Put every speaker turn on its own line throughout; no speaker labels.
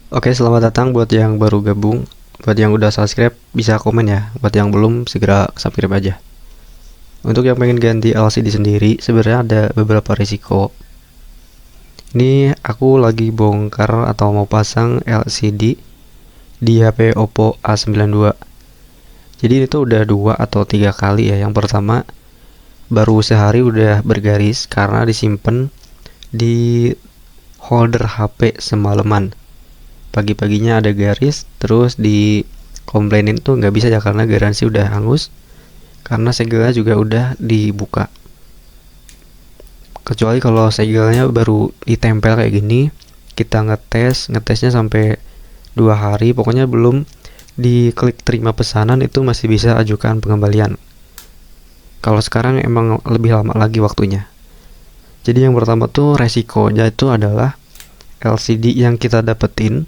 Oke, selamat datang buat yang baru gabung. Buat yang udah subscribe, bisa komen ya. Buat yang belum, segera subscribe aja. Untuk yang pengen ganti LCD sendiri, sebenarnya ada beberapa risiko. Ini aku lagi bongkar atau mau pasang LCD di HP Oppo A92. Jadi itu udah 2 atau 3 kali ya. Yang pertama, baru sehari udah bergaris karena disimpan di holder HP semalaman. Pagi-paginya ada garis, terus di komplainin tuh nggak bisa ya karena garansi udah hangus, karena segelnya juga udah dibuka. Kecuali kalau segelnya baru ditempel kayak gini, kita ngetesnya sampai 2 hari, pokoknya belum diklik terima pesanan itu masih bisa ajukan pengembalian. Kalau sekarang emang lebih lama lagi waktunya. Jadi yang pertama tuh resikonya itu adalah LCD yang kita dapetin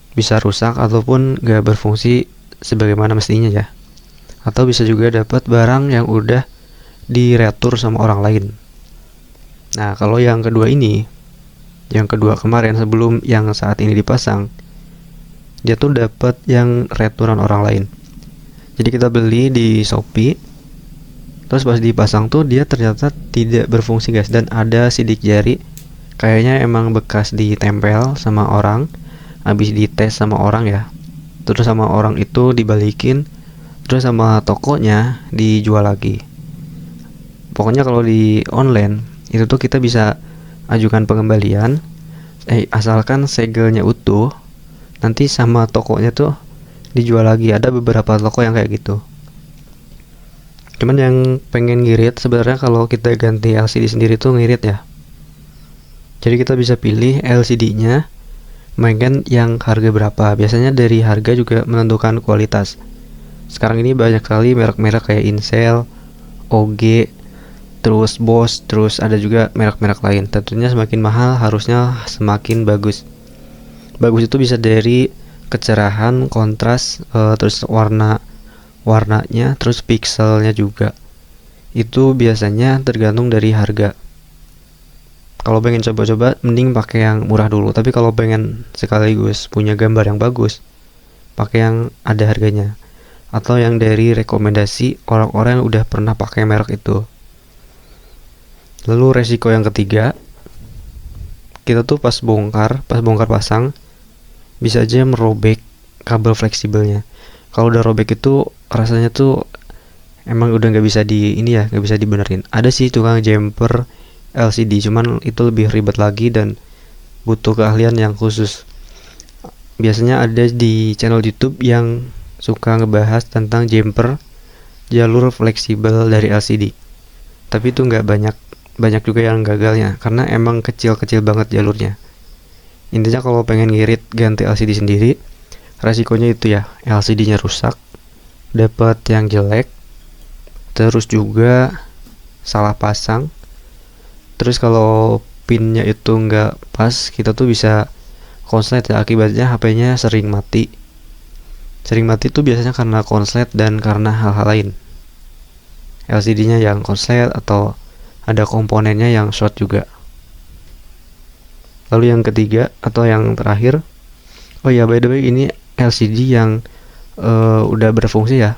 bisa rusak ataupun gak berfungsi sebagaimana mestinya ya. Atau bisa juga dapat barang yang udah diretur sama orang lain. Nah, kalau yang kedua ini, yang kedua kemarin sebelum yang saat ini dipasang, dia tuh dapat yang returan orang lain. Jadi kita beli di Shopee, terus pas dipasang tuh dia ternyata tidak berfungsi guys, dan ada sidik jari. Kayaknya emang bekas ditempel sama orang, habis dites sama orang ya. Terus sama orang itu dibalikin, terus sama tokonya dijual lagi. Pokoknya kalau di online itu tuh kita bisa ajukan pengembalian, asalkan segelnya utuh, nanti sama tokonya tuh dijual lagi. Ada beberapa toko yang kayak gitu. Cuman yang pengen ngirit sebenarnya kalau kita ganti LCD sendiri tuh ngirit ya. Jadi kita bisa pilih LCD-nya mainkan yang harga berapa. Biasanya dari harga juga menentukan kualitas. Sekarang ini banyak sekali merek-merek kayak Incel, OG, terus Bosch, terus ada juga merek-merek lain. Tentunya semakin mahal harusnya semakin bagus. Bagus itu bisa dari kecerahan, kontras, terus warnanya, terus pixelnya juga. Itu biasanya tergantung dari harga. Kalau pengen coba-coba mending pakai yang murah dulu, tapi kalau pengen sekaligus punya gambar yang bagus, pakai yang ada harganya atau yang dari rekomendasi orang-orang yang udah pernah pakai merek itu. Lalu resiko yang ketiga, kita tuh pas bongkar pasang bisa aja merobek kabel fleksibelnya. Kalau udah robek itu rasanya tuh emang udah nggak bisa nggak bisa dibenerin. Ada sih tukang jumper LCD, cuman itu lebih ribet lagi dan butuh keahlian yang khusus. Biasanya ada di channel YouTube yang suka ngebahas tentang jumper jalur fleksibel dari LCD. Tapi itu nggak banyak juga yang gagalnya karena emang kecil-kecil banget jalurnya. Intinya kalau pengen ngirit ganti LCD sendiri, resikonya itu ya, LCD-nya rusak, dapat yang jelek, terus juga salah pasang. Terus kalau pinnya itu nggak pas, kita tuh bisa konslet ya, akibatnya HP-nya sering mati. Sering mati tuh biasanya karena konslet dan karena hal-hal lain. LCD-nya yang konslet atau ada komponennya yang short juga. Lalu yang ketiga atau yang terakhir, oh ya by the way ini LCD yang udah berfungsi ya.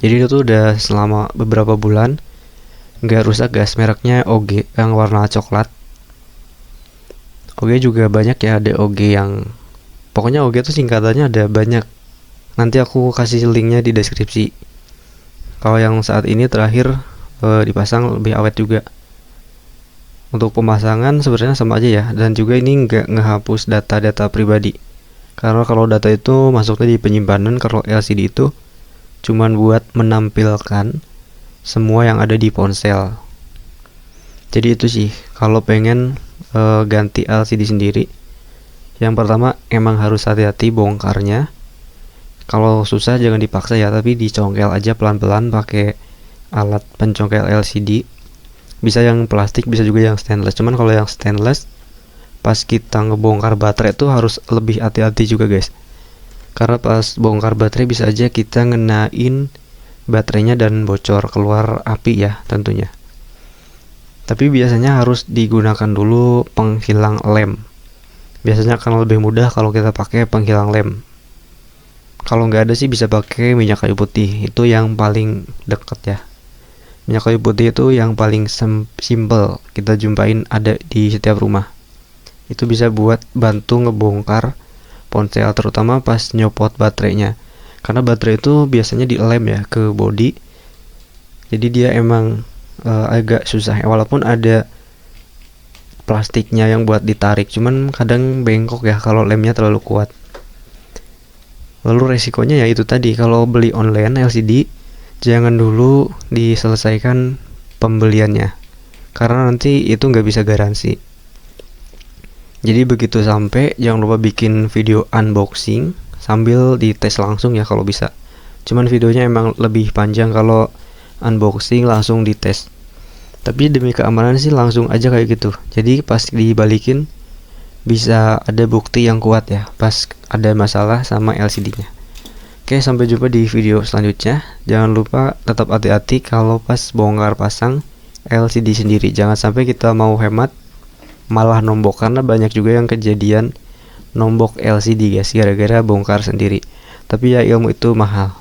Jadi itu tuh udah selama beberapa bulan nggak rusak guys. Mereknya OG yang warna coklat. OG juga banyak ya, ada OG yang pokoknya OG tuh singkatannya ada banyak. Nanti aku kasih linknya di deskripsi. Kalau yang saat ini terakhir dipasang lebih awet juga. Untuk pemasangan sebenarnya sama aja ya, dan juga ini nggak ngehapus data-data pribadi. Karena kalau data itu masuknya di penyimpanan, kalau LCD itu cuman buat menampilkan semua yang ada di ponsel. Jadi itu sih kalau pengen ganti LCD sendiri. Yang pertama emang harus hati-hati bongkarnya. Kalau susah jangan dipaksa ya, tapi dicongkel aja pelan-pelan pakai alat pencongkel LCD. Bisa yang plastik, bisa juga yang stainless. Cuman kalau yang stainless pas kita ngebongkar baterai itu harus lebih hati-hati juga guys. Karena pas bongkar baterai bisa aja kita ngenain baterainya dan bocor keluar api ya tentunya. Tapi biasanya harus digunakan dulu penghilang lem. Biasanya akan lebih mudah kalau kita pakai penghilang lem. Kalau nggak ada sih bisa pakai minyak kayu putih, itu yang paling deket ya. Minyak kayu putih itu yang paling simple kita jumpain ada di setiap rumah. Itu bisa buat bantu ngebongkar ponsel, terutama pas nyopot baterainya. Karena baterai itu biasanya dilem ya ke body, jadi dia emang agak susah ya. Walaupun ada plastiknya yang buat ditarik, cuman kadang bengkok ya kalau lemnya terlalu kuat. Lalu resikonya ya itu tadi, kalau beli online LCD jangan dulu diselesaikan pembeliannya, karena nanti itu nggak bisa garansi. Jadi begitu sampai jangan lupa bikin video unboxing sambil dites langsung ya kalau bisa. Cuman videonya emang lebih panjang kalau unboxing langsung dites. Tapi demi keamanan sih langsung aja kayak gitu. Jadi pas dibalikin bisa ada bukti yang kuat ya pas ada masalah sama LCD-nya. Oke, sampai jumpa di video selanjutnya. Jangan lupa tetap hati-hati kalau pas bongkar pasang LCD sendiri. Jangan sampai kita mau hemat malah nombok, karena banyak juga yang kejadian nombok LCD guys gara-gara bongkar sendiri. Tapi ya ilmu itu mahal.